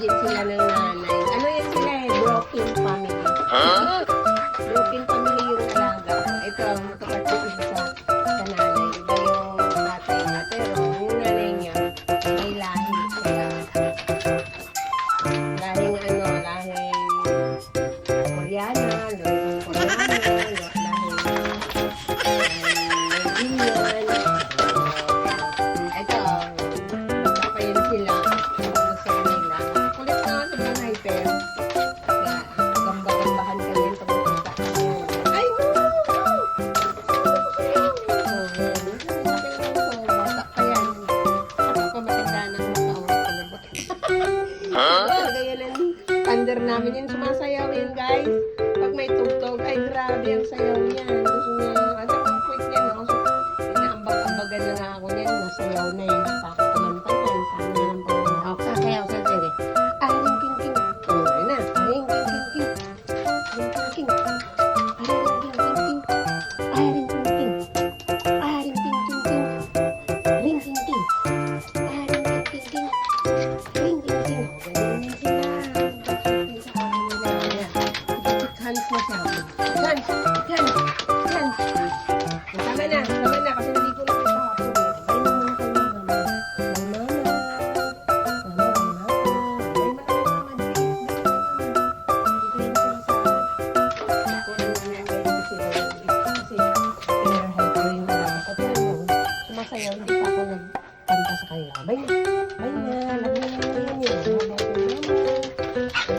din sila ng nanay. Ano yan sila eh? Broken family. Broken family yung alaga. Ito, makapatid sa nanay. Iba yung tatay niya. Pero yung nanay niya, may lahi. Kaya, lahing ano, lahing Koreana, lahing Koreano, lahing Indian. Ito, kapayin sila. Sa kanila. Kulit na sa mga hyper. Kaya, gamba-gambahan kami yung pagkita. Ay, no! Bata pa yan. Ako pa matanda na Ganyan under namin yun. Sumasayaw yun, guys. Pag may tugtog, ay grabe ang sayaw niyan. Gusto niya, at ang quick niya, no? So, inaambag-ambagan na nga ako niyan. Nasayaw na yun. Takot kumanta yan. Paano na lang po. Ako, sasayaw sa sige. Aling king-king. Ayun na. Aling king-king-king. Aling king-king. Aling king-king-king. Aling king-king. Aling king-king-king. Aling king-king. Aling king-king-king. Aling king-king. Hands mo siya. Hands! Hands! Hands! Tama na. Tama na. Kasi hindi ko na ito ako. Ay, naman ako na. Mama. Mama. Mama. Ay, mama. Hindi ko yun sila sa... Ako na naman yung sila. Kasi, pinarahal ko yung mga. At yan mo, sumasayaw. Hindi pa ako nagkanta sa kanila. Bye na. Bye na. Love you. Bye na.